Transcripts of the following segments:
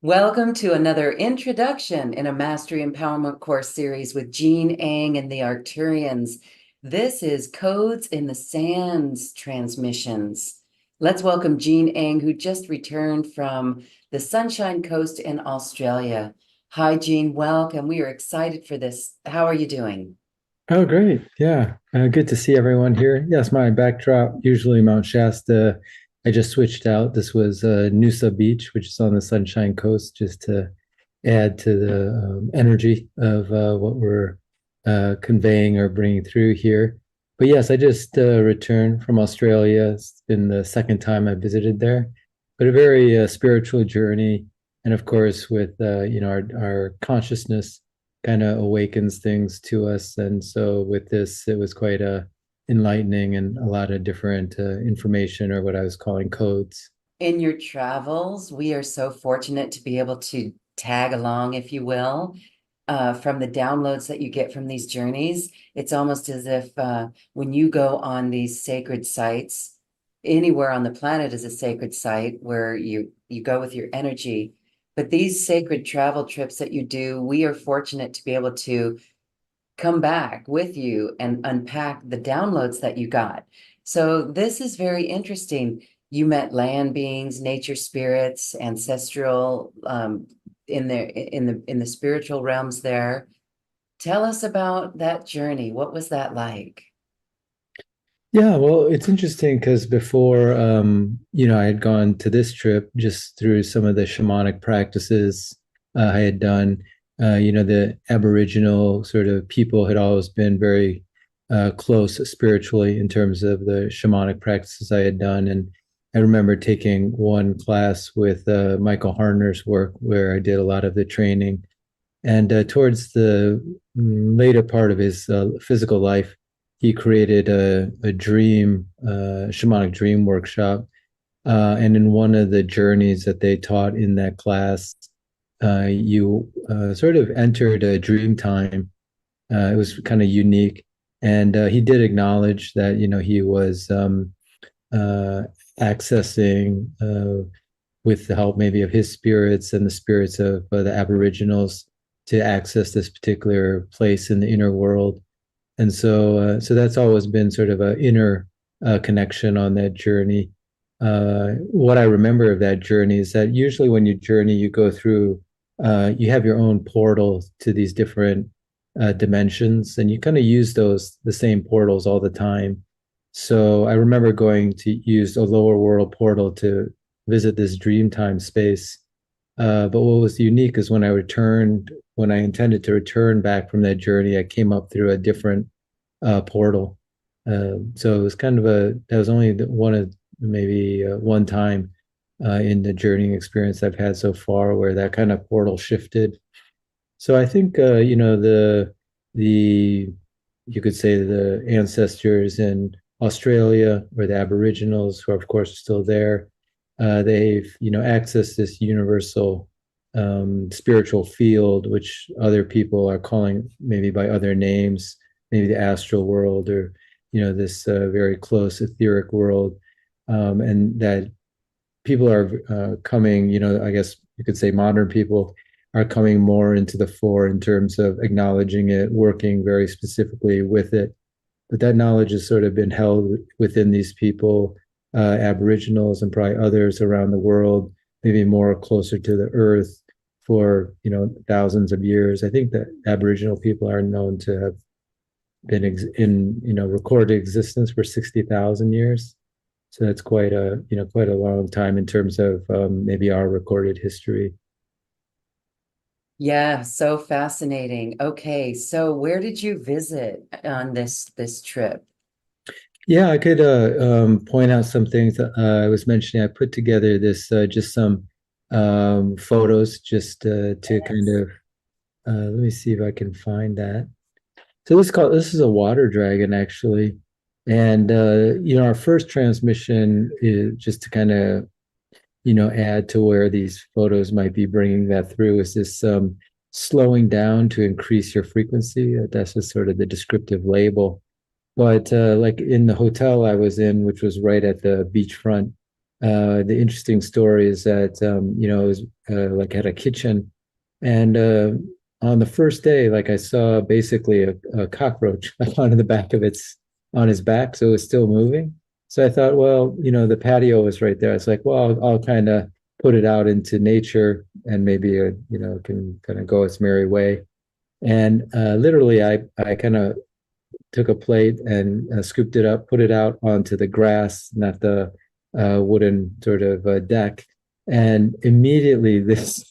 Welcome to another introduction in a Mastery Empowerment course series with Jean Ang and the Arcturians. This is Codes in the Sands transmissions. Let's welcome Jean Ang, who just returned from the Sunshine Coast in Australia. Hi, Jean. Welcome. We are excited for this. How are you doing? Oh, great. Yeah. Good to see everyone here. Yes, my backdrop, usually Mount Shasta. I just switched out. This was Noosa Beach, which is on the Sunshine Coast, just to add to the energy of what we're conveying or bringing through here. But yes, I just returned from Australia. It's been the second time I visited there, but a very spiritual journey. And of course, with our consciousness kind of awakens things to us. And so with this, it was quite enlightening and a lot of different information or what I was calling codes. In your travels, we are so fortunate to be able to tag along, if you will, from the downloads that you get from these journeys. It's almost as if when you go on these sacred sites, anywhere on the planet is a sacred site where you go with your energy. But these sacred travel trips that you do, we are fortunate to be able to come back with you and unpack the downloads that you got. So this is very interesting. You met land beings, nature spirits, ancestral in the spiritual realms there. Tell us about that journey. What was that like? Yeah, well, it's interesting because before, I had gone to this trip just through some of the shamanic practices I had done. The Aboriginal sort of people had always been very close spiritually in terms of the shamanic practices I had done. And I remember taking one class with Michael Harner's work where I did a lot of the training. And towards the later part of his physical life, he created a dream, shamanic dream workshop. And in one of the journeys that they taught in that class, you sort of entered a dream time. It was kind of unique. And he did acknowledge that, he was uh, accessing, with the help maybe of his spirits and the spirits of the Aboriginals, to access this particular place in the inner world. And so that's always been sort of an inner connection on that journey. What I remember of that journey is that usually when you journey, you go through, you have your own portal to these different dimensions, and you kind of use the same portals all the time. So I remember going to use a lower world portal to visit this Dreamtime space. But what was unique is when I intended to return back from that journey, I came up through a different portal. So it was that was only one of maybe one time in the journeying experience I've had so far where that kind of portal shifted. So I think, the, you could say the ancestors in Australia or the Aboriginals who are of course still there, they've, accessed this universal spiritual field, which other people are calling maybe by other names, maybe the astral world or, this very close etheric world. And that people are coming, I guess you could say modern people are coming more into the fore in terms of acknowledging it, working very specifically with it. But that knowledge has sort of been held within these people, Aboriginals and probably others around the world, maybe more closer to the earth for, thousands of years. I think that Aboriginal people are known to have been in, recorded existence for 60,000 years. So that's quite a long time in terms of maybe our recorded history. Yeah, so fascinating. Okay, so where did you visit on this trip? Yeah, I could point out some things that I was mentioning. I put together this just some photos just to kind of let me see if I can find that. So this is a water dragon actually, and our first transmission is just to kind of add to where these photos might be bringing that through is this slowing down to increase your frequency. That's just sort of the descriptive label. But like in the hotel I was in, which was right at the beachfront, The interesting story is that it was like had a kitchen, and on the first day, like I saw basically a cockroach on the back of its on his back, so it was still moving. So I thought, well, the patio was right there. It's like, well, I'll kind of put it out into nature, and maybe can kind of go its merry way. And literally, I kind of took a plate and scooped it up, put it out onto the grass, not the wooden sort of deck. And immediately this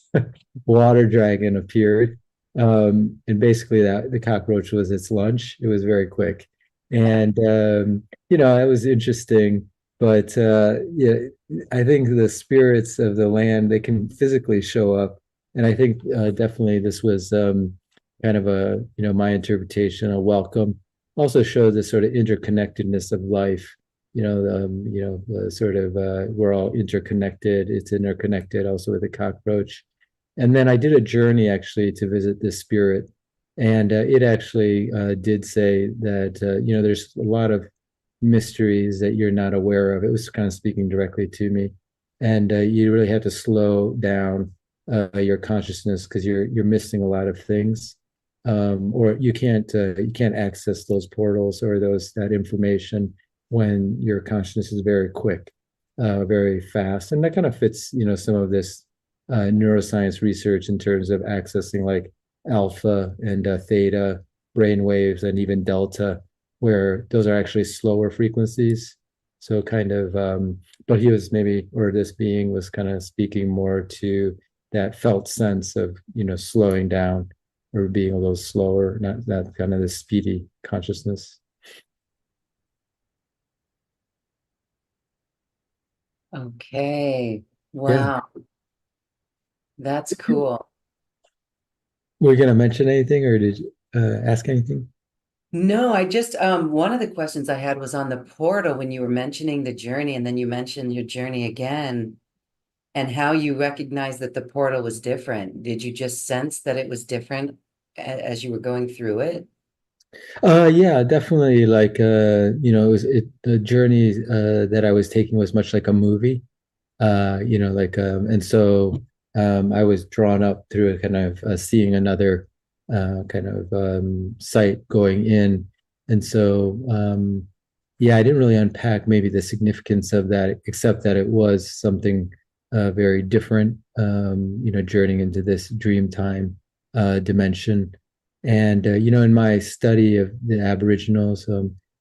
water dragon appeared. And basically that the cockroach was its lunch. It was very quick. And it was interesting. But yeah, I think the spirits of the land, they can physically show up. And I think definitely this was kind of my interpretation, a welcome, also shows the sort of interconnectedness of life. The sort of we're all interconnected. It's interconnected also with the cockroach. And then I did a journey actually to visit this spirit, and it actually did say that there's a lot of mysteries that you're not aware of. It was kind of speaking directly to me, and you really have to slow down your consciousness because you're missing a lot of things, or you can't access those portals or that information when your consciousness is very quick, very fast, and that kind of fits some of this neuroscience research in terms of accessing like alpha and theta brain waves and even delta, where those are actually slower frequencies. So kind of, but he was maybe, or this being was kind of speaking more to that felt sense of slowing down or being a little slower, not that kind of the speedy consciousness. Okay. Yeah. Wow. That's cool. Were you going to mention anything or did you ask anything? No, I just one of the questions I had was on the portal when you were mentioning the journey and then you mentioned your journey again and how you recognized that the portal was different. Did you just sense that it was different as you were going through it? Yeah, definitely. Like, the journey that I was taking was much like a movie. And so I was drawn up through a kind of seeing another kind of site going in. And so, yeah, I didn't really unpack maybe the significance of that, except that it was something very different, journeying into this dream time dimension. And, in my study of the Aboriginals,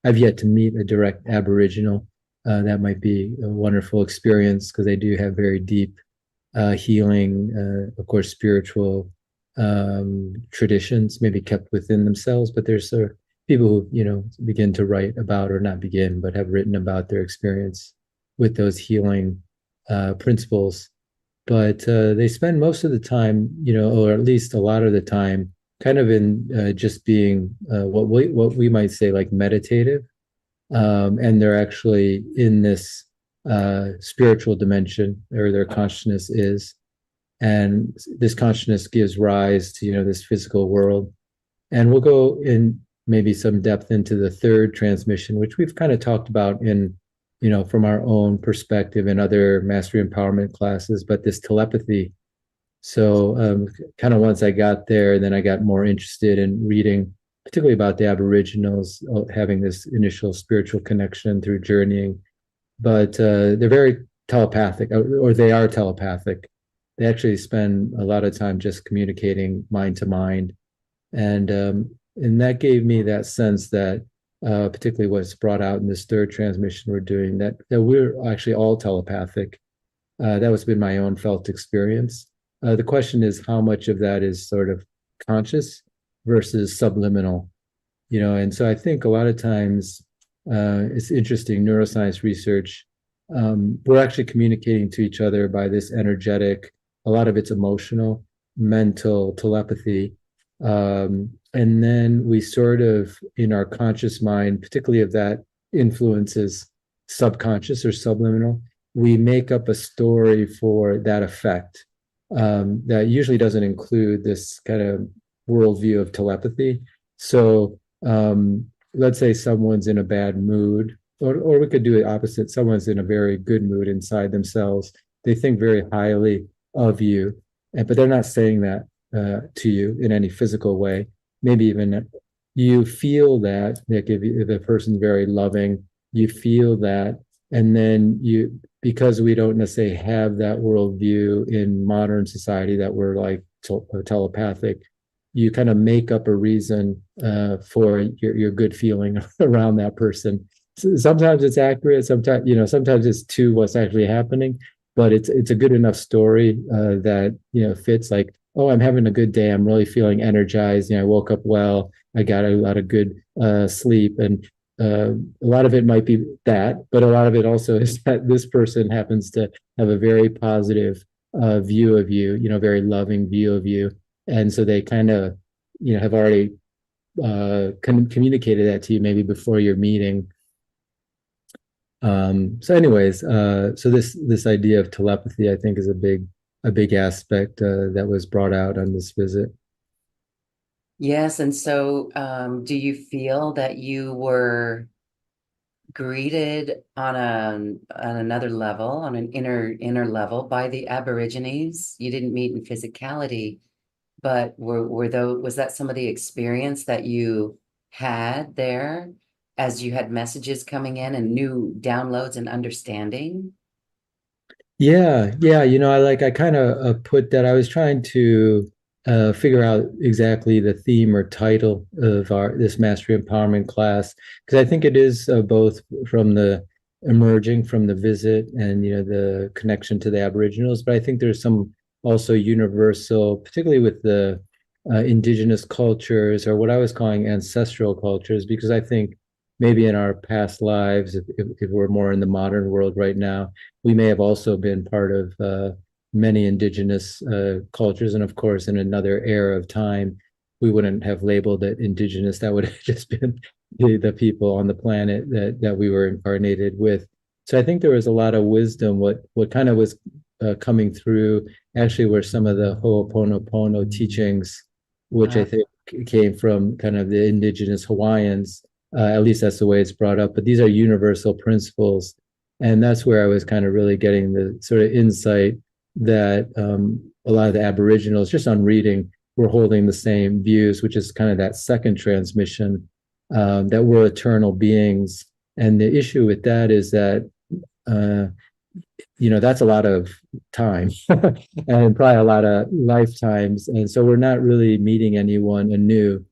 I've yet to meet a direct Aboriginal. That might be a wonderful experience because they do have very deep healing, of course, spiritual traditions, maybe kept within themselves. But there's people who, begin to write about, or not begin, but have written about their experience with those healing principles. But they spend most of the time, or at least a lot of the time, kind of in just being what we might say like meditative, and they're actually in this spiritual dimension, or their consciousness is, and this consciousness gives rise to this physical world. And we'll go in maybe some depth into the third transmission, which we've kind of talked about in from our own perspective in other mastery empowerment classes, but this telepathy. So kind of once I got there, then I got more interested in reading, particularly about the Aboriginals having this initial spiritual connection through journeying. But they're very telepathic, or they are telepathic. They actually spend a lot of time just communicating mind to mind, and that gave me that sense that, particularly what's brought out in this third transmission we're doing, that we're actually all telepathic. That was been my own felt experience. The question is how much of that is sort of conscious versus subliminal, and so I think a lot of times it's interesting neuroscience research. We're actually communicating to each other by this energetic, a lot of it's emotional, mental telepathy. And then we sort of, in our conscious mind, particularly if that influences subconscious or subliminal, we make up a story for that effect, that usually doesn't include this kind of worldview of telepathy. So let's say someone's in a bad mood, or we could do it opposite. Someone's in a very good mood inside themselves. They think very highly of you, but they're not saying that to you in any physical way. Maybe even you feel that, like if the person's very loving, you feel that, and then you, because we don't necessarily have that worldview in modern society that we're like telepathic, you kind of make up a reason for your good feeling around that person. Sometimes it's accurate, sometimes sometimes it's to what's actually happening, but it's a good enough story that fits. Like, oh, I'm having a good day, I'm really feeling energized, I woke up well, I got a lot of good sleep, and a lot of it might be that, but a lot of it also is that this person happens to have a very positive view of you, very loving view of you, and so they kind of have already communicated that to you maybe before your meeting. So anyways, so this idea of telepathy, I think, is a big aspect that was brought out on this visit. Yes, and so do you feel that you were greeted on another level, on an inner level by the Aborigines? You didn't meet in physicality, but was that some of the experience that you had there as you had messages coming in and new downloads and understanding? Yeah, yeah, I kind of put that. I was trying to figure out exactly the theme or title of our this mastery empowerment class, because I think it is both from the emerging from the visit and the connection to the Aboriginals, but I think there's some also universal, particularly with the indigenous cultures, or what I was calling ancestral cultures, because I think maybe in our past lives, if we're more in the modern world right now, we may have also been part of many indigenous cultures. And of course, in another era of time, we wouldn't have labeled it indigenous. That would have just been the people on the planet that we were incarnated with. So I think there was a lot of wisdom. What kind of was coming through actually were some of the Ho'oponopono teachings, which I Uh, think came from kind of the indigenous Hawaiians. At least that's the way it's brought up. But these are universal principles, and that's where I was kind of really getting the sort of insight that a lot of the Aboriginals, just on reading, were holding the same views, which is kind of that second transmission, that we're eternal beings. And the issue with that is that, uh, that's a lot of time and probably a lot of lifetimes. And so we're not really meeting anyone anew.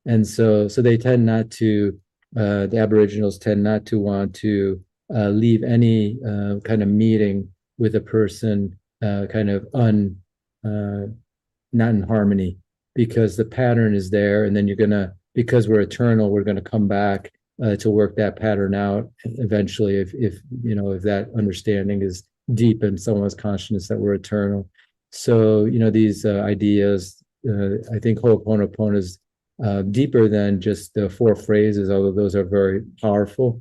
And so they tend not to, the Aboriginals tend not to want to leave any kind of meeting with a person kind of not in harmony, because the pattern is there, and then because we're eternal, we're gonna come back to work that pattern out eventually, if that understanding is deep in someone's consciousness that we're eternal. So these ideas, I think Ho'oponopono is deeper than just the four phrases, although those are very powerful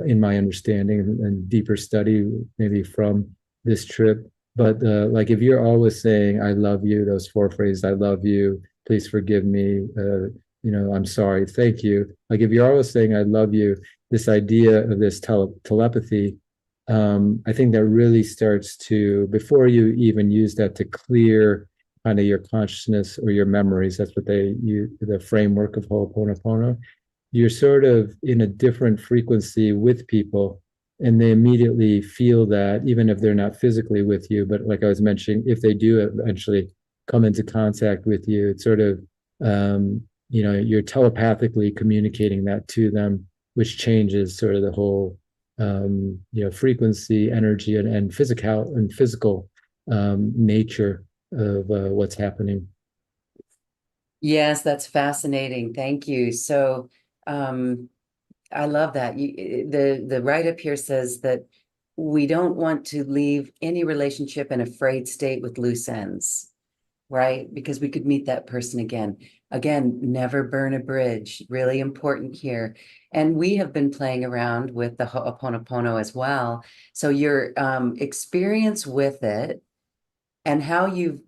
in my understanding and deeper study, maybe from this trip. But like if you're always saying, I love you, those four phrases, I love you, please forgive me, I'm sorry, thank you. Like if you're always saying, I love you, this idea of this telepathy, I think that really starts to, before you even use that to clear kind of your consciousness or your memories. That's what they use, the framework of Ho'oponopono. You're sort of in a different frequency with people, and they immediately feel that, even if they're not physically with you. But like I was mentioning, if they do eventually come into contact with you, it's sort of, you're telepathically communicating that to them, which changes sort of the whole, frequency, energy, and physical nature of what's happening. yes, that's fascinating. Thank you. So, I love that. The write up here says that we don't want to leave any relationship in a frayed state with loose ends, right? Because we could meet that person again. Again, never burn a bridge. Really important here. And we have been playing around with the Ho'oponopono as well. So your experience with it and how you've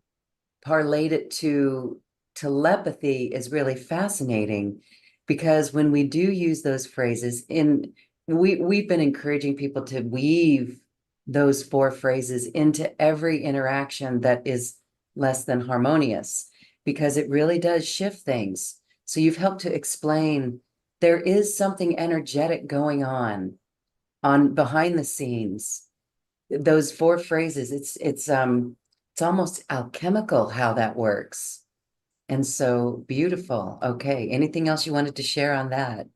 parlayed it to telepathy is really fascinating, because when we do use those phrases in we've been encouraging people to weave those four phrases into every interaction that is less than harmonious, because it really does shift things. So you've helped to explain there is something energetic going on behind the scenes. Those four phrases, it's almost alchemical how that works. And so beautiful. Okay. Anything else you wanted to share on that?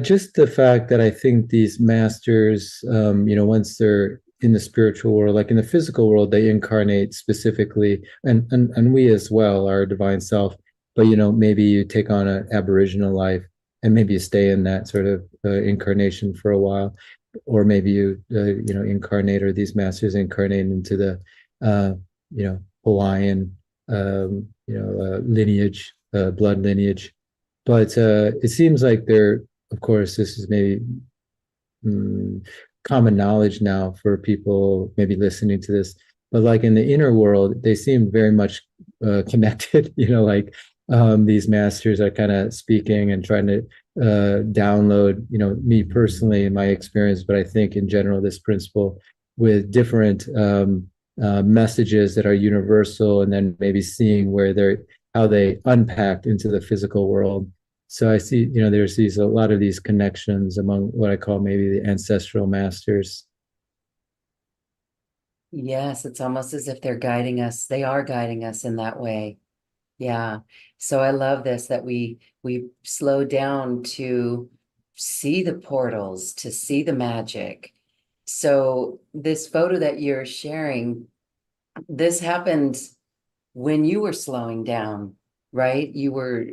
Just the fact that I think these masters, once they're in the spiritual world, like in the physical world, they incarnate specifically, and we as well, our divine self. But maybe you take on an Aboriginal life, and maybe you stay in that sort of incarnation for a while, or maybe you incarnate, or these masters incarnate into the, Hawaiian, lineage, blood lineage. But it seems like there, of course, this is maybe mm, common knowledge now for people maybe listening to this, but like in the inner world, they seem very much connected, like these masters are kind of speaking and trying to download, me personally in my experience, but I think in general, this principle with different messages that are universal, and then maybe seeing where they're how they unpack into the physical world. So I see, there's these a lot of these connections among what I call maybe the ancestral masters. Yes, it's almost as if they're guiding us. They are guiding us in that way. Yeah. So I love this that we slow down to see the portals, to see the magic. So this photo that you're sharing, this happened when you were slowing down, right? You were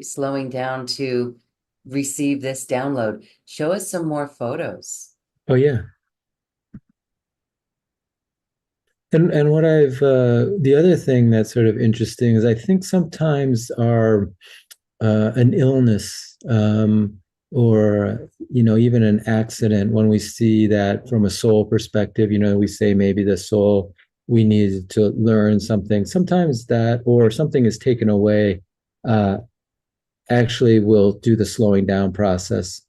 slowing down to receive this download. Show us some more photos. Oh yeah. And what I've the other thing that's sort of interesting is I think sometimes our an illness, or even an accident, when we see that from a soul perspective, we say maybe the soul, we need to learn something, sometimes that, or something is taken away, uh, actually will do the slowing down process,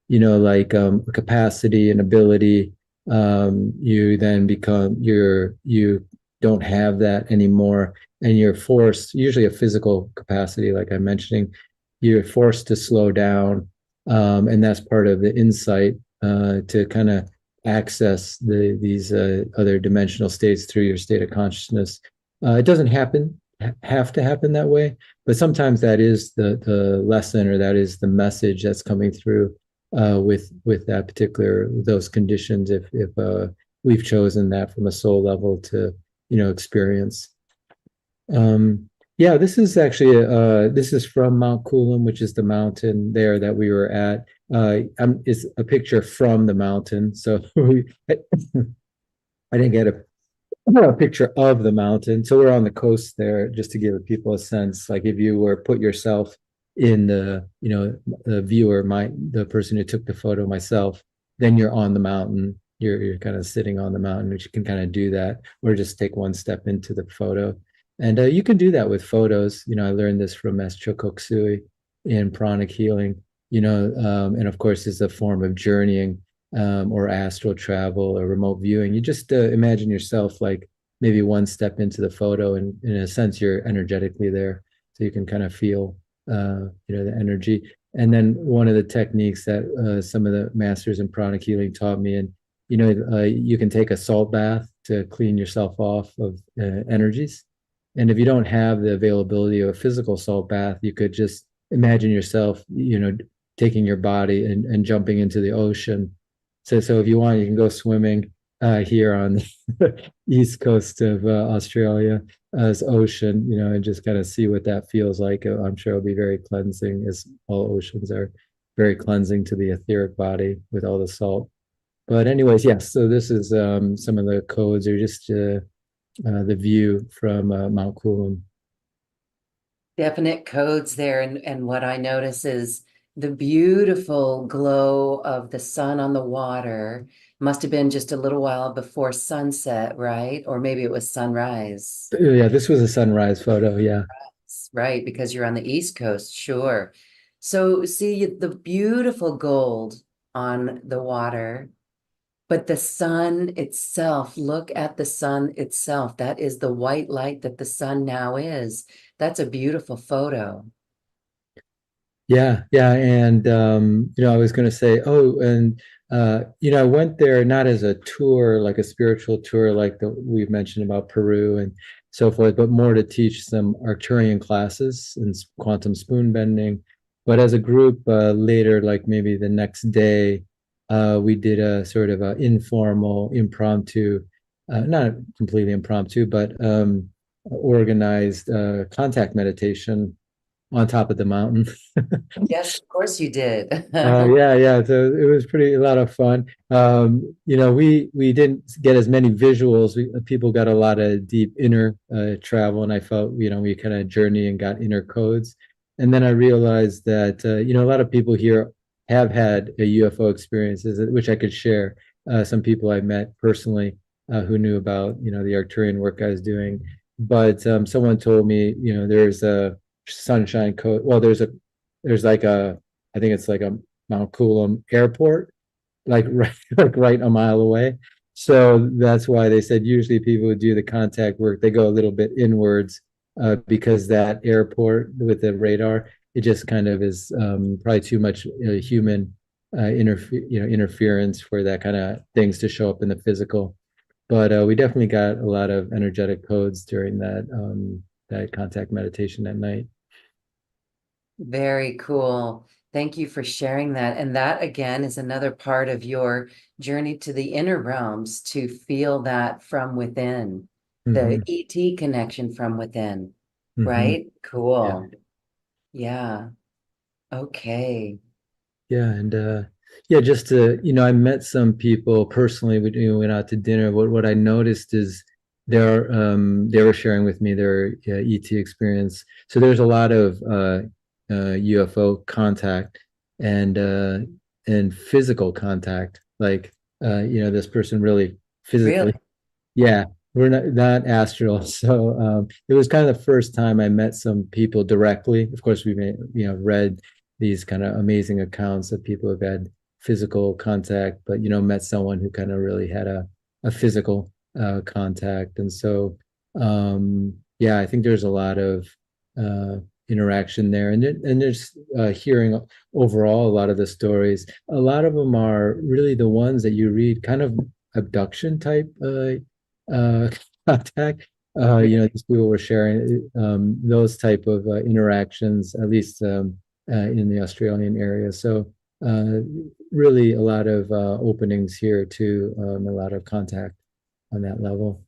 like capacity and ability. You then become you don't have that anymore, and you're forced, usually a physical capacity like I'm mentioning, you're forced to slow down, and that's part of the insight, to kind of access these other dimensional states through your state of consciousness. It doesn't have to happen that way, but sometimes that is the lesson, or that is the message that's coming through with that particular those conditions, if we've chosen that from a soul level to experience. Yeah, this is actually this is from Mount Coolum, which is the mountain there that we were at. It's a picture from the mountain, so I didn't get a picture of the mountain. So we're on the coast there, just to give people a sense. Like if you were put yourself in the viewer, the person who took the photo, myself, then you're on the mountain. You're kind of sitting on the mountain, which you can kind of do that, or just take one step into the photo. And you can do that with photos. I learned this from Master Chokoksui in pranic healing. And of course, it's a form of journeying, or astral travel or remote viewing. You just imagine yourself like maybe one step into the photo, and in a sense, you're energetically there, so you can kind of feel, the energy. And then one of the techniques that some of the masters in pranic healing taught me, and you can take a salt bath to clean yourself off of energies. And if you don't have the availability of a physical salt bath, you could just imagine yourself, taking your body and jumping into the ocean. So if you want, you can go swimming here on the east coast of Australia, as ocean, and just kind of see what that feels like. I'm sure it'll be very cleansing, as all oceans are very cleansing to the etheric body with all the salt. But anyways, yes. So this is some of the codes, or just the view from Mount Coolum. Definite codes there. And what I notice is the beautiful glow of the sun on the water must have been just a little while before sunset, right? Or maybe it was sunrise. Yeah, this was a sunrise photo. Yeah. Right, because you're on the East Coast, sure. So see the beautiful gold on the water, but the sun itself, look at the sun itself. That is the white light that the sun now is. That's a beautiful photo. Yeah, yeah, and I was going to say, oh, and I went there not as a tour, like a spiritual tour, like we've mentioned about Peru and so forth, but more to teach some Arcturian classes and quantum spoon bending. But as a group, later, like maybe the next day, we did a sort of a informal, impromptu, not completely impromptu, but organized contact meditation on top of the mountain. Yes, of course you did. Yeah, yeah. So it was pretty a lot of fun. We didn't get as many visuals. People got a lot of deep inner travel, and I felt we kind of journey and got inner codes. And then I realized that a lot of people here have had a UFO experiences, which I could share. Some people I met personally who knew about the Arcturian work I was doing, but someone told me there's a sunshine code. Well, there's like a I think it's like a Mount Coolum airport, like right, like right a mile away. So that's why they said usually people who do the contact work, they go a little bit inwards because that airport with the radar, it just kind of is probably too much human interference for that kind of things to show up in the physical. But we definitely got a lot of energetic codes during that contact meditation at night. Very cool. Thank you for sharing that. And that again is another part of your journey to the inner realms to feel that from within, the Hmm. ET connection from within, Hmm. right? Yeah. Cool. Yeah. Okay. Yeah, and yeah, just to, I met some people personally. We went out to dinner. What I noticed is they were sharing with me their ET experience. So there's a lot of UFO contact and uh, and physical contact. Like this person really physically, Really? yeah, we're not astral. So it was kind of the first time I met some people directly. Of course, we may, read these kind of amazing accounts of people who've had physical contact, but met someone who kind of really had a physical contact. And so yeah, I think there's a lot of uh, interaction there, and there's hearing overall a lot of the stories. A lot of them are really the ones that you read, kind of abduction type uh, contact. These people were sharing those type of interactions, at least in the Australian area. So uh, really a lot of openings here to a lot of contact on that level.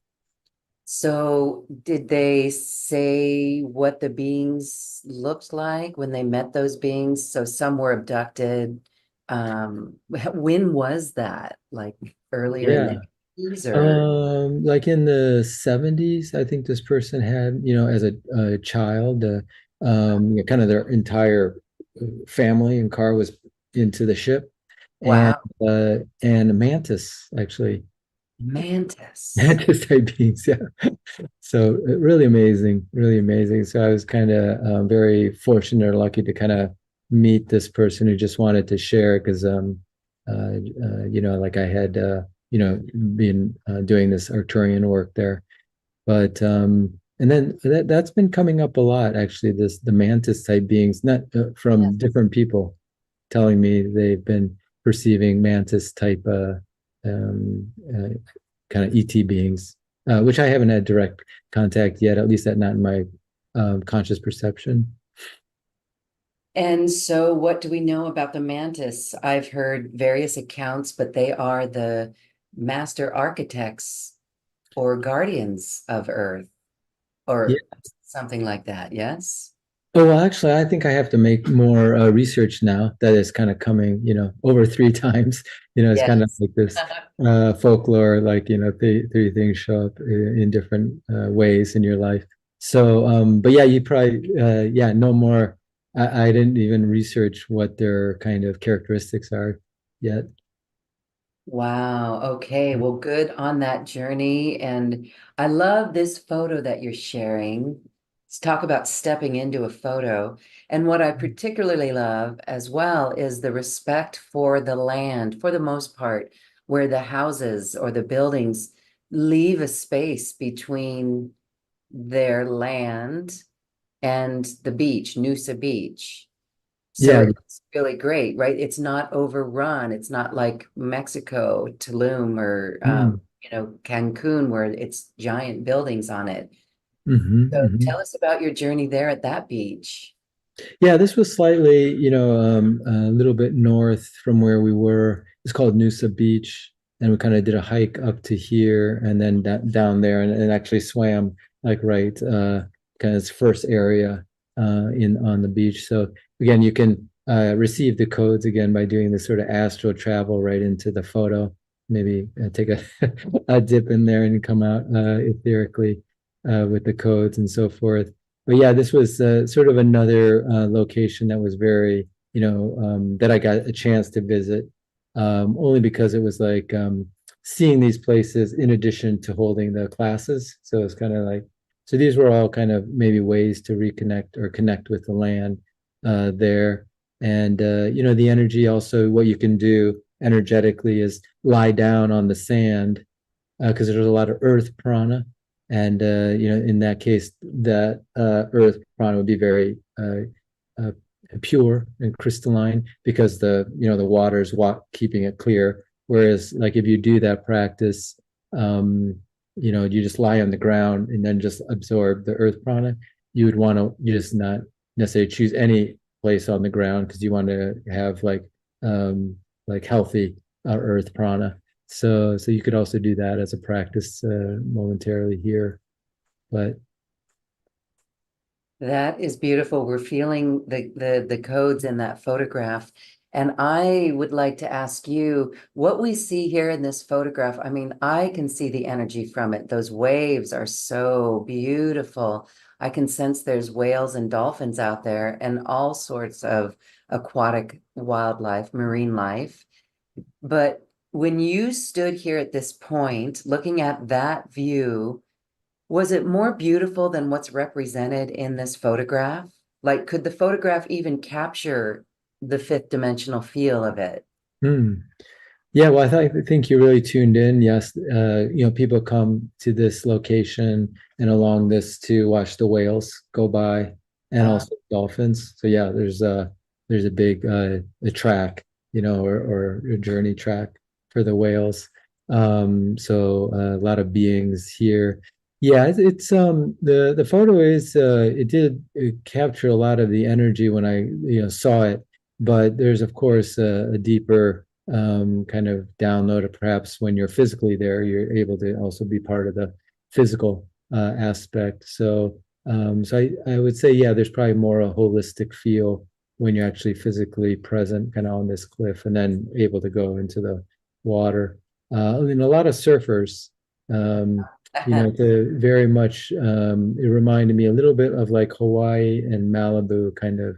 So did they say what the beings looked like when they met those beings? So some were abducted. When was that? Like earlier in the Yeah. 80s or Like in the 70s, I think this person had, as a child, kind of their entire family and car was into the ship, and wow, and a mantis actually, mantis. mantis type beings, yeah. So really amazing. So I was kind of very fortunate or lucky to kind of meet this person who just wanted to share because like I had been doing this Arcturian work there, but and then that's been coming up a lot actually. The mantis type beings, not Yes. from different people telling me they've been perceiving mantis type kind of ET beings, which I haven't had direct contact yet, at least that not in my conscious perception. And so what do we know about the mantis? I've heard various accounts, but they are the master architects or guardians of Earth Yeah. or something like that. Yes? Oh, well, actually, I think I have to make more research now that is kind of coming, over three times. It's kind of Yes. like this folklore, like, three things show up in different ways in your life. So, but yeah, you probably, yeah, no more. I didn't even research what their kind of characteristics are yet. Wow. Okay. Well, good on that journey. And I love this photo that you're sharing. talk about stepping into a photo. And what I particularly love as well is the respect for the land, for the most part, where the houses or the buildings leave a space between their land and the beach, Noosa Beach. So Yeah. it's really great, right? It's not overrun. It's not like Mexico, Tulum, or Mm. Cancun, where it's giant buildings on it. So Hmm. tell us about your journey there at that beach. Yeah, this was slightly, a little bit north from where we were. It's called Noosa Beach, and we kind of did a hike up to here and then down there, and actually swam like right, kind of its first area in on the beach. So again, you can receive the codes again by doing this sort of astral travel right into the photo. Maybe take a a dip in there and come out etherically with the codes and so forth. But yeah, this was sort of another location that was very, that I got a chance to visit, only because it was like seeing these places in addition to holding the classes. So it's kind of like, so these were all kind of maybe ways to reconnect or connect with the land there. And, the energy also, what you can do energetically is lie down on the sand because there's a lot of earth prana, and in that case, that earth prana would be very uh, pure and crystalline because the water's keeping it clear. Whereas, like if you do that practice, you just lie on the ground and then just absorb the earth prana. You would want to you just not necessarily choose any place on the ground because you want to have like healthy earth prana. So you could also do that as a practice momentarily here. But That is beautiful. We're feeling the codes in that photograph. And I would like to ask you what we see here in this photograph. I mean, I can see the energy from it. Those waves are so beautiful. I can sense there's whales and dolphins out there and all sorts of aquatic wildlife, marine life. But when you stood here at this point, looking at that view, was it more beautiful than what's represented in this photograph? Like, could the photograph even capture the fifth dimensional feel of it? hmm. Yeah, well, I think you really tuned in. Yes, people come to this location and along this to watch the whales go by and Uh, also dolphins. So yeah, there's a big a track, or a journey track for the whales. So a lot of beings here. Yeah, it's the photo is it did capture a lot of the energy when I saw it, but there's of course a deeper kind of download it. Perhaps when you're physically there, you're able to also be part of the physical aspect. So I would say, yeah, there's probably more a holistic feel when you're actually physically present, kind of on this cliff, and then able to go into the water. And a lot of surfers, to very much, it reminded me a little bit of like Hawaii and Malibu, kind of,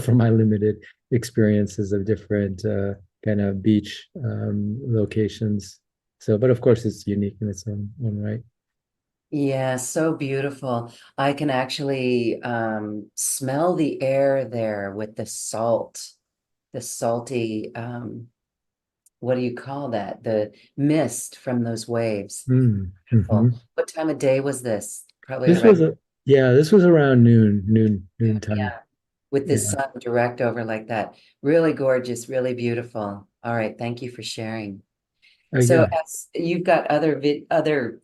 from my limited experiences of different kind of beach locations. So, but of course, it's unique in its own right. yeah, so beautiful. I can actually smell the air there with the salt, the salty, what do you call that? The mist from those waves. Mm-hmm. Beautiful. What time of day was this? Probably This right. was a Yeah, this was around noon time. Yeah, with the Yeah. sun direct over like that. Really gorgeous, really beautiful. All right, thank you for sharing. So Yeah. as you've got other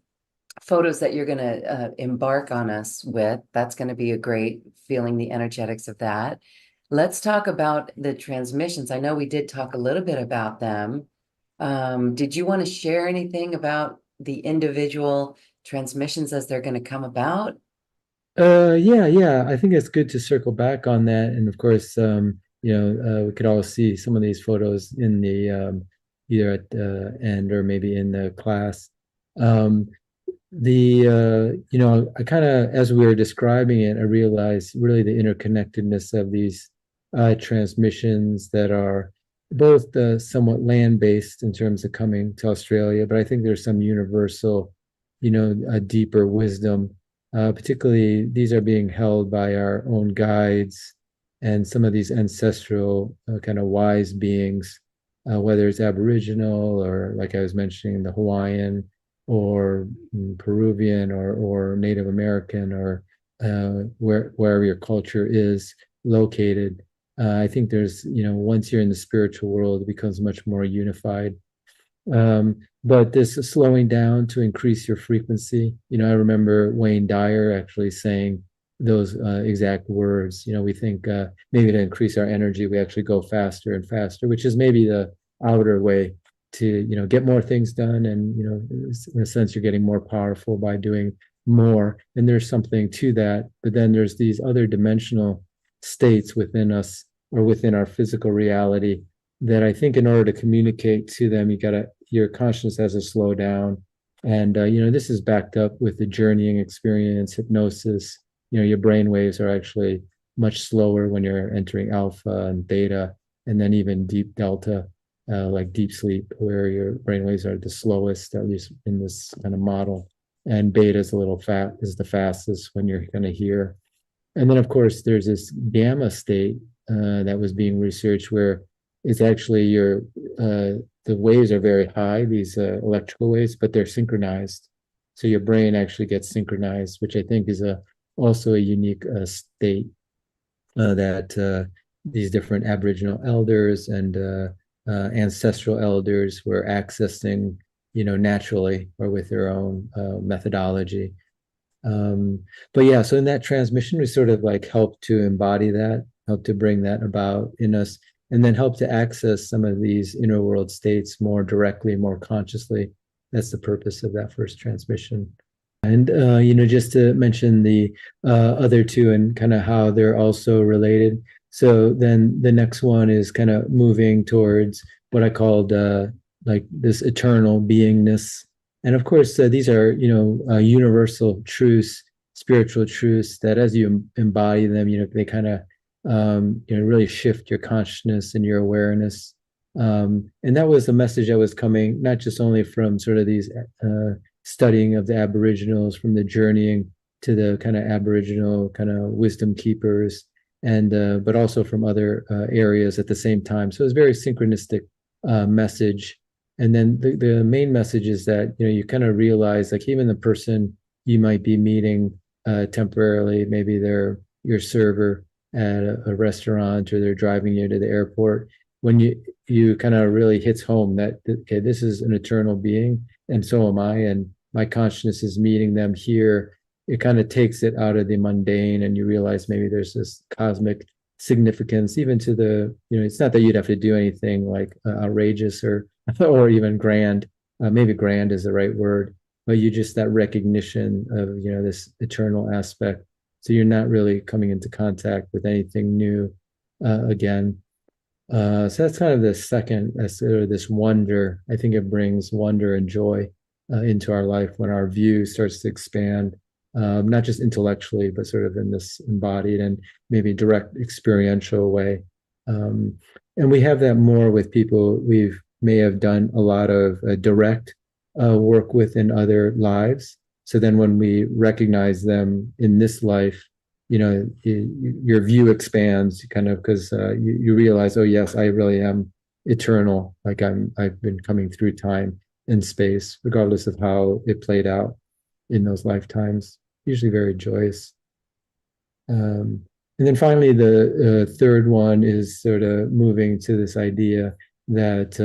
photos that you're going to embark on us with, that's going to be a great feeling the energetics of that. Let's talk about the transmissions. I know we did talk a little bit about them. Did you want to share anything about the individual transmissions as they're going to come about? Yeah. I think it's good to circle back on that. And of course, we could all see some of these photos in the either at the end or maybe in the class. Um, I kind of, as we were describing it, I realized really the interconnectedness of these transmissions that are both somewhat land-based in terms of coming to Australia, but I think there's some universal, a deeper wisdom Particularly, these are being held by our own guides and some of these ancestral kind of wise beings, whether it's Aboriginal or, like I was mentioning, the Hawaiian or Peruvian or Native American or wherever your culture is located. I think there's, once you're in the spiritual world, it becomes much more unified. But this slowing down to increase your frequency. I remember Wayne Dyer actually saying those exact words. We think maybe to increase our energy, we actually go faster and faster, which is maybe the outer way to, get more things done. And, in a sense, you're getting more powerful by doing more. And there's something to that. But then there's these other dimensional states within us or within our physical reality that I think in order to communicate to them, your consciousness has to slow down. And, this is backed up with the journeying experience, hypnosis. Your brain waves are actually much slower when you're entering alpha and beta, and then even deep delta, like deep sleep, where your brain waves are the slowest, at least in this kind of model. And beta is is the fastest when you're kind of here. And then, of course, there's this gamma state that was being researched where it's actually the waves are very high, these electrical waves, but they're synchronized. So your brain actually gets synchronized, which I think is also a unique state that these different Aboriginal elders and ancestral elders were accessing, naturally or with their own methodology. But yeah, so in that transmission, we sort of like help to embody that, help to bring that about in us, and then help to access some of these inner world states more directly, more consciously. That's the purpose of that first transmission. And, just to mention the other two and kind of how they're also related. So then the next one is kind of moving towards what I called like this eternal beingness. And of course, these are, universal truths, spiritual truths that as you embody them, they kind of, really shift your consciousness and your awareness. And that was a message that was coming not just only from sort of these studying of the Aboriginals, from the journeying to the kind of Aboriginal kind of wisdom keepers, and but also from other areas at the same time. So it was a very synchronistic message. And then the main message is that, you kind of realize, like, even the person you might be meeting temporarily, maybe they're your server at a restaurant, or they're driving you to the airport, when you kind of really hits home that, okay, this is an eternal being, and so am I, and my consciousness is meeting them here. It kind of takes it out of the mundane, and you realize maybe there's this cosmic significance, even to the, it's not that you'd have to do anything like outrageous or even grand. Maybe grand is the right word, but you just that recognition of, this eternal aspect. So you're not really coming into contact with anything new again. So that's kind of the second, sort of this wonder. I think it brings wonder and joy into our life when our view starts to expand, not just intellectually, but sort of in this embodied and maybe direct experiential way. And we have that more with people we've may have done a lot of direct work with in other lives. So then when we recognize them in this life, your view expands kind of, because you realize, oh yes, I really am eternal. Like I've been coming through time and space, regardless of how it played out in those lifetimes. Usually very joyous. And then finally, the third one is sort of moving to this idea that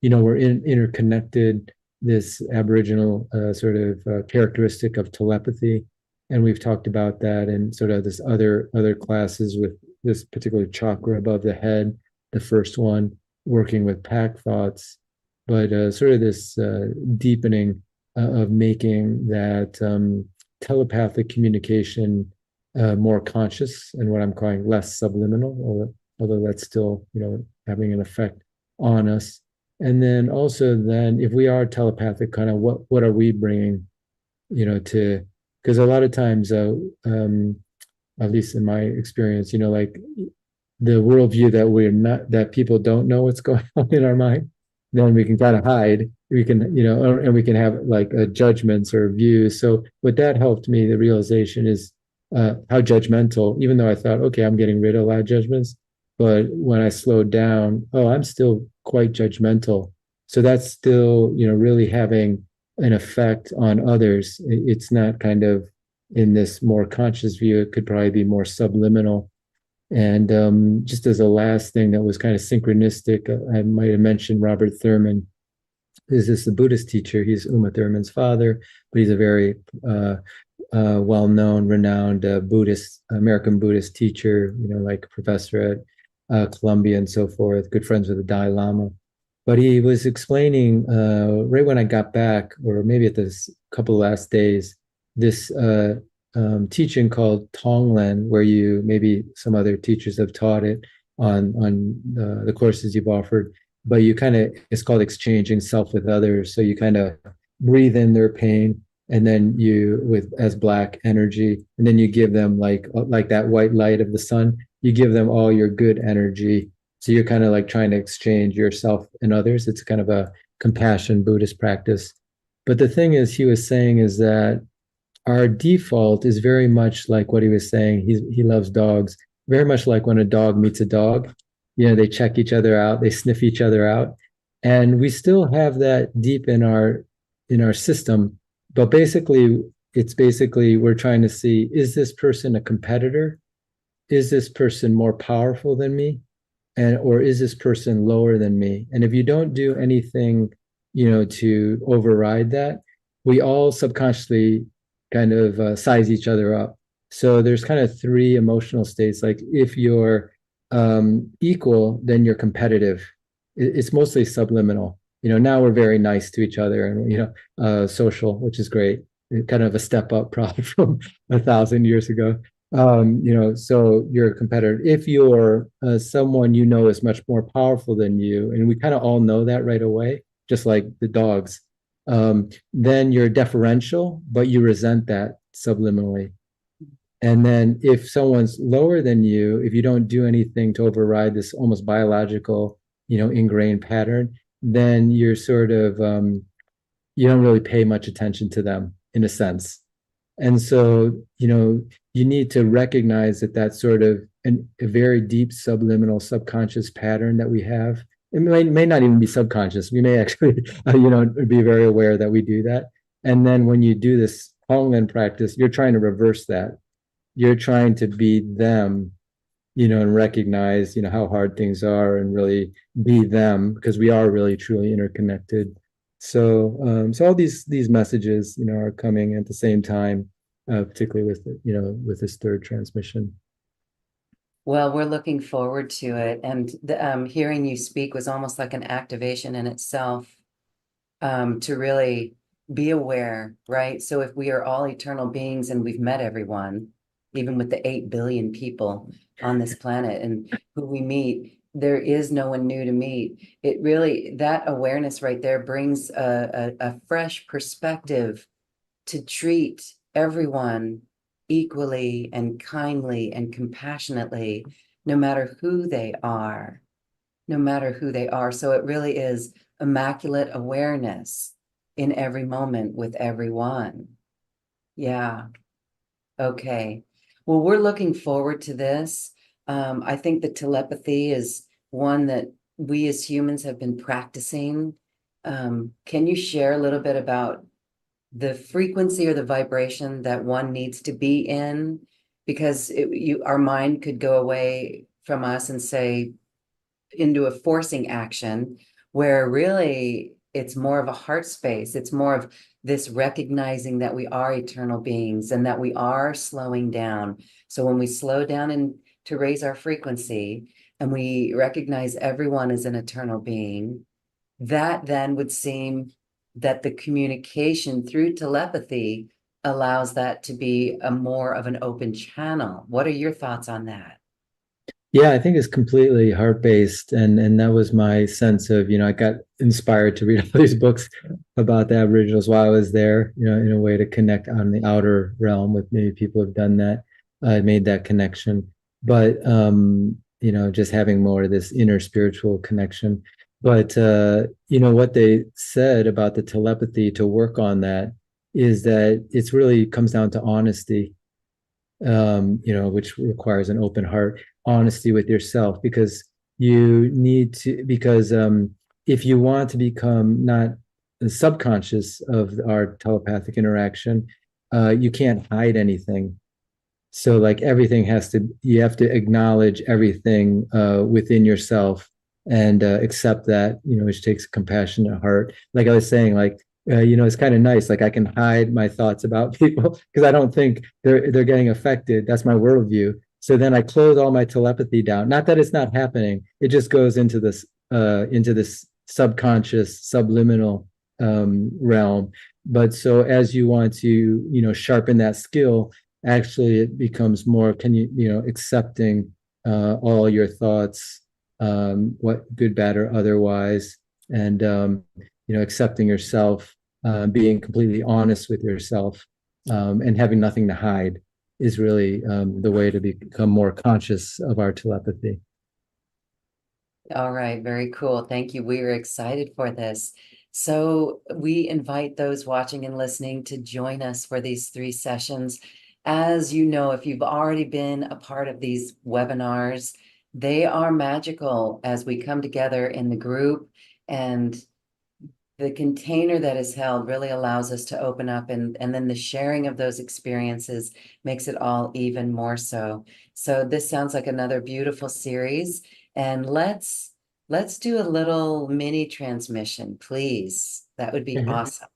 we're interconnected. This Aboriginal sort of characteristic of telepathy, and we've talked about that in sort of this other classes with this particular chakra above the head, the first one working with pack thoughts, but sort of this deepening of making that telepathic communication more conscious, and what I'm calling less subliminal, although that's still having an effect on us. And then also, then if we are telepathic, kind of what are we bringing, to, because a lot of times, at least in my experience, like the worldview that we're not, that people don't know what's going on in our mind. then we can kind of hide. We can, and we can have like judgments or views. So what that helped me, the realization is how judgmental, even though I thought, okay, I'm getting rid of a lot of judgments, but when I slowed down, oh, I'm still quite judgmental. So that's still, really having an effect on others. It's not kind of in this more conscious view, it could probably be more subliminal. And just as a last thing that was kind of synchronistic, I might have mentioned Robert Thurman. Is this the Buddhist teacher? He's Uma Thurman's father, but he's a very well-known, renowned Buddhist, American Buddhist teacher, like professor at Columbia and so forth, good friends with the Dalai Lama. But he was explaining right when I got back, or maybe at this couple of last days, this teaching called Tonglen, where you maybe some other teachers have taught it on the courses you've offered, but you kind of it's called exchanging self with others. So you kind of breathe in their pain, and then you with as black energy, and then you give them like that white light of the sun. You give them all your good energy. So you're kind of like trying to exchange yourself and others. It's kind of a compassion Buddhist practice. But the thing is, he was saying is that our default is very much like what he was saying. He loves dogs, very much like when a dog meets a dog. They check each other out, they sniff each other out, and we still have that deep in our system. But basically, it's basically we're trying to see: is this person a competitor? Is this person more powerful than me? And or is this person lower than me? And if you don't do anything, to override that, we all subconsciously kind of size each other up. So there's kind of three emotional states. Like if you're equal, then you're competitive. It's mostly subliminal. Now we're very nice to each other and social, which is great. Kind of a step up probably from 1,000 years ago. So you're a competitor. If you're someone is much more powerful than you, and we kind of all know that right away, just like the dogs, then you're deferential, but you resent that subliminally. And then if someone's lower than you, if you don't do anything to override this almost biological, ingrained pattern, then you're sort of you don't really pay much attention to them in a sense. And so, you need to recognize that that's sort of a very deep subliminal subconscious pattern that we have. It may not even be subconscious. We may actually, be very aware that we do that. And then when you do this Honglen practice, you're trying to reverse that. You're trying to be them, and recognize, how hard things are and really be them because we are really truly interconnected. So all these messages, are coming at the same time, particularly with this third transmission. Well, we're looking forward to it. And hearing you speak was almost like an activation in itself, to really be aware, right? So if we are all eternal beings and we've met everyone, even with the 8 billion people on this planet and who we meet, there is no one new to meet. It really, that awareness right there brings a fresh perspective to treat everyone equally and kindly and compassionately, no matter who they are, no matter who they are. So it really is immaculate awareness in every moment with everyone. Yeah. Okay. Well, we're looking forward to this. I think the telepathy is one that we as humans have been practicing. Can you share a little bit about the frequency or the vibration that one needs to be in? Because our mind could go away from us and say into a forcing action where really it's more of a heart space. It's more of this recognizing that we are eternal beings and that we are slowing down. So when we slow down and to raise our frequency and we recognize everyone as an eternal being, that then would seem that the communication through telepathy allows that to be a more of an open channel. What are your thoughts on that? Yeah, I think it's completely heart-based, and that was my sense of, I got inspired to read all these books about the Aboriginals while I was there, in a way to connect on the outer realm with maybe people who have done that. I made that connection, but just having more of this inner spiritual connection. But you know what they said about the telepathy to work on that is that it's really comes down to honesty, you know, which requires an open heart, honesty with yourself, because you need to, because if you want to become not subconscious of our telepathic interaction, you can't hide anything. So like everything has to, you have to acknowledge everything within yourself and accept that, you know, which takes a compassionate heart. Like I was saying, like you know, it's kind of nice. Like I can hide my thoughts about people because I don't think they're getting affected. That's my worldview. So then I close all my telepathy down. Not that it's not happening. It just goes into this subconscious, subliminal realm. But so as you want to, you know, sharpen that skill, actually it becomes more, can you know, accepting all your thoughts, what good, bad, or otherwise, and you know, accepting yourself, being completely honest with yourself, and having nothing to hide is really the way to become more conscious of our telepathy. All right, very cool. Thank you. We are excited for this. So we invite those watching and listening to join us for these 3 sessions. As you know, if you've already been a part of these webinars, they are magical as we come together in the group, and the container that is held really allows us to open up, and then the sharing of those experiences makes it all even more so. So this sounds like another beautiful series. And let's do a little mini transmission, please. That would be Mhm. awesome.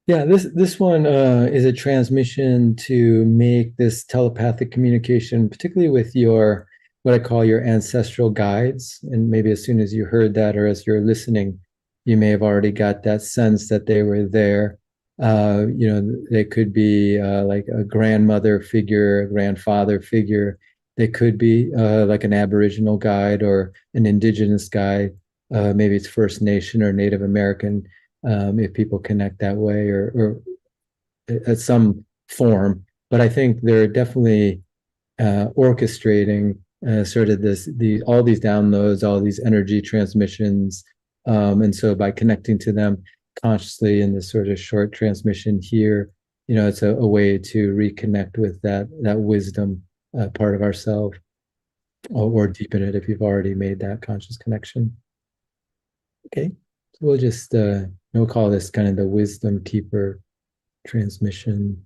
Yeah, this one is a transmission to make this telepathic communication, particularly with your what I call your ancestral guides. And maybe as soon as you heard that, or as you're listening, you may have already got that sense that they were there. You know, they could be like a grandmother figure, a grandfather figure. They could be like an Aboriginal guide or an Indigenous guide. Maybe it's First Nation or Native American, if people connect that way, or at some form. But I think they're definitely orchestrating sort of all these downloads, all these energy transmissions. And so by connecting to them consciously in this sort of short transmission here, you know, it's a way to reconnect with that wisdom part of ourselves, or deepen it if you've already made that conscious connection. Okay. So we'll call this kind of the wisdom keeper transmission,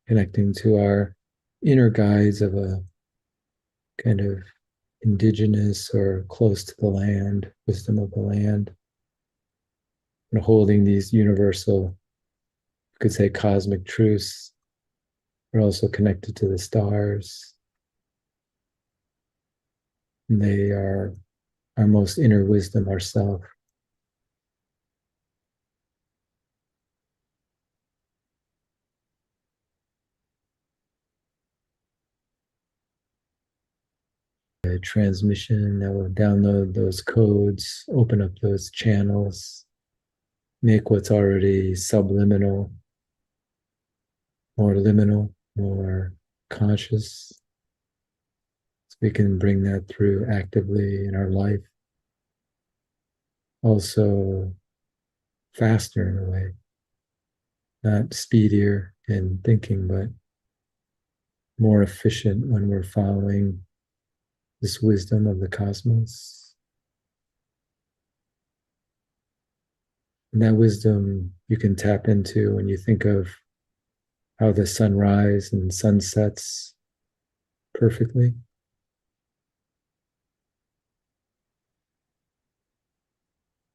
connecting to our inner guides of a kind of indigenous or close to the land, wisdom of the land, and holding these universal, you could say cosmic truths. We're also connected to the stars. And they are our most inner wisdom, ourself. A transmission that will download those codes, open up those channels, make what's already subliminal more liminal, more conscious. So we can bring that through actively in our life. Also, faster in a way, not speedier in thinking, but more efficient when we're following this wisdom of the cosmos. And that wisdom you can tap into when you think of how the sunrise and sunsets perfectly.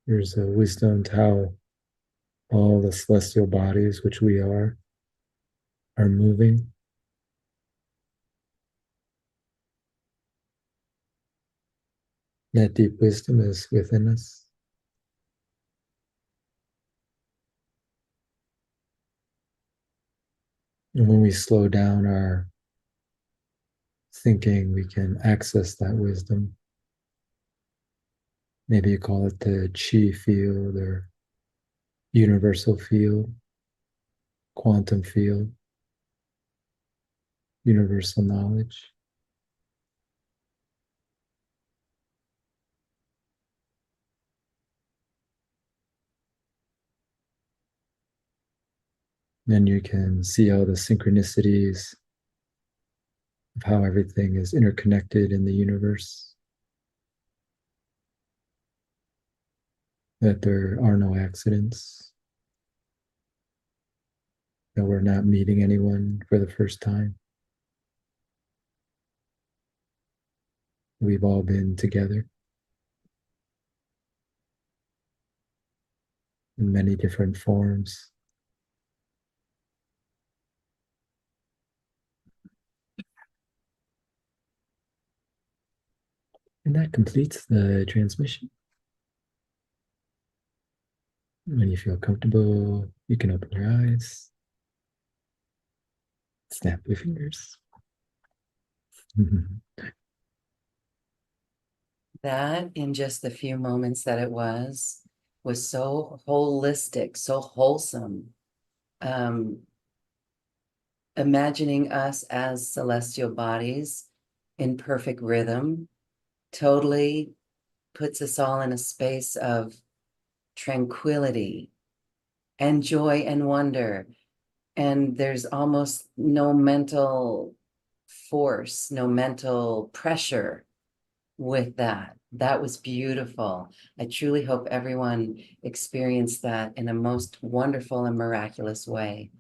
There's a wisdom to how all the celestial bodies, which we are moving. That deep wisdom is within us. And when we slow down our thinking, we can access that wisdom. Maybe you call it the chi field or universal field, quantum field, universal knowledge. And you can see all the synchronicities of how everything is interconnected in the universe, that there are no accidents, that we're not meeting anyone for the first time. We've all been together in many different forms. And that completes the transmission. When you feel comfortable, you can open your eyes, snap your fingers. That in just the few moments that it was so holistic, so wholesome. Um, Imagining us as celestial bodies in perfect rhythm totally puts us all in a space of tranquility and joy and wonder. And there's almost no mental force, no mental pressure with that. That was beautiful. I truly hope everyone experienced that in a most wonderful and miraculous way.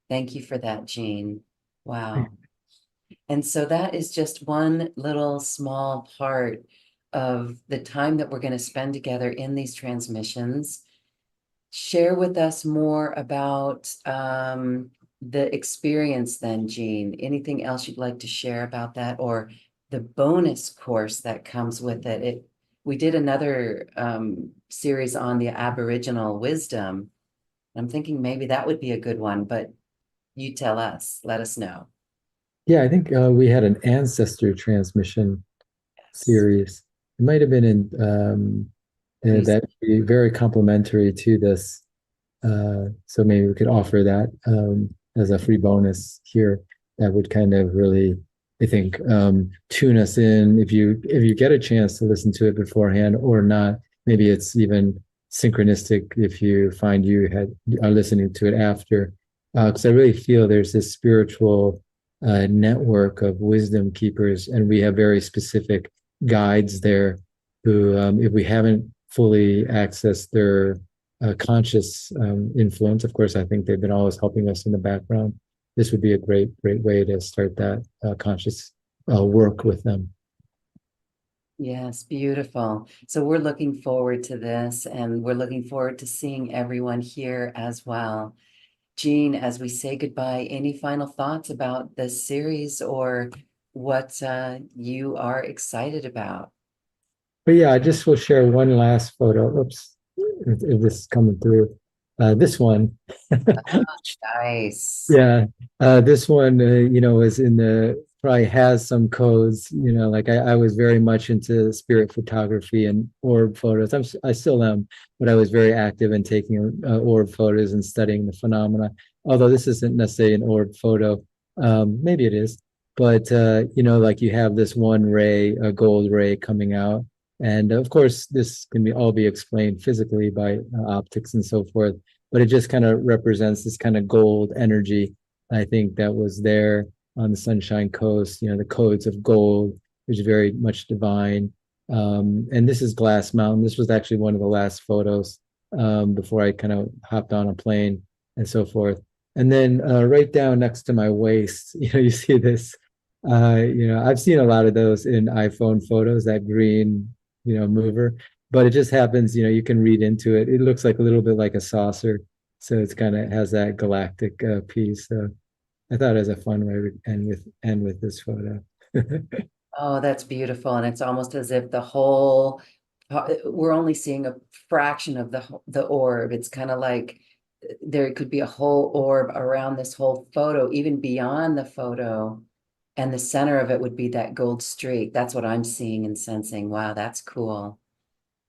Thank you for that, Jean. Wow. And so that is just one little small part of the time that we're going to spend together in these transmissions. Share with us more about the experience then, Jean. Anything else you'd like to share about that, or the bonus course that comes with it? We did another series on the Aboriginal wisdom. I'm thinking maybe that would be a good one, but you tell us, let us know. Yeah, I think we had an ancestor transmission Yes. series. It might have been in that would be very complementary to this. So maybe we could offer that as a free bonus here. That would kind of really, I think, tune us in. If you get a chance to listen to it beforehand or not, maybe it's even synchronistic if you find are listening to it after. Because I really feel there's this spiritual network of wisdom keepers, and we have very specific guides there who, if we haven't fully accessed their conscious influence. Of course, I think they've been always helping us in the background. This would be a great way to start that conscious work with them. Yes, beautiful. So we're looking forward to this, and we're looking forward to seeing everyone here as well. Jean, as we say goodbye, any final thoughts about this series or what you are excited about? But yeah, I just will share one last photo. Oops, if this is coming through. This one. Nice. Yeah, this one, is in the probably has some codes. Like I was very much into spirit photography and orb photos. I still am, but I was very active in taking orb photos and studying the phenomena. Although this isn't necessarily an orb photo, maybe it is. But like you have this one ray, a gold ray coming out, and of course this can all be explained physically by optics and so forth, but it just kind of represents this kind of gold energy. I think that was there on the Sunshine Coast, the codes of gold, which is very much divine. And this is Glass Mountain. This was actually one of the last photos before I kind of hopped on a plane and so forth. And then right down next to my waist, you see this. I've seen a lot of those in iPhone photos, that green, mover, but it just happens, you can read into it. It looks like a little bit like a saucer. So it's kind of has that galactic piece. So I thought it was a fun way to end with this photo. Oh, that's beautiful. And it's almost as if the whole, we're only seeing a fraction of the orb. It's kind of like there could be a whole orb around this whole photo, even beyond the photo. And the center of it would be that gold streak. That's what I'm seeing and sensing. Wow, that's cool.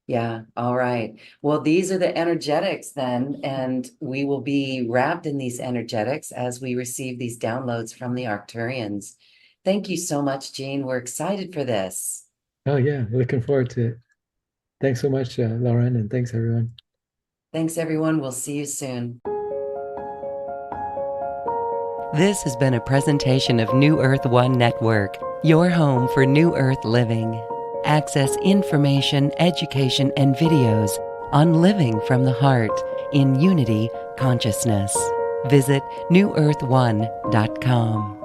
Yeah, all right. Well, these are the energetics then, and we will be wrapped in these energetics as we receive these downloads from the Arcturians. Thank you so much, Jean. We're excited for this. Oh yeah, looking forward to it. Thanks so much, Lauren, and thanks everyone. Thanks, everyone. We'll see you soon. This has been a presentation of New Earth One Network, your home for New Earth living. Access information, education, and videos on living from the heart in unity consciousness. Visit newearth1.com.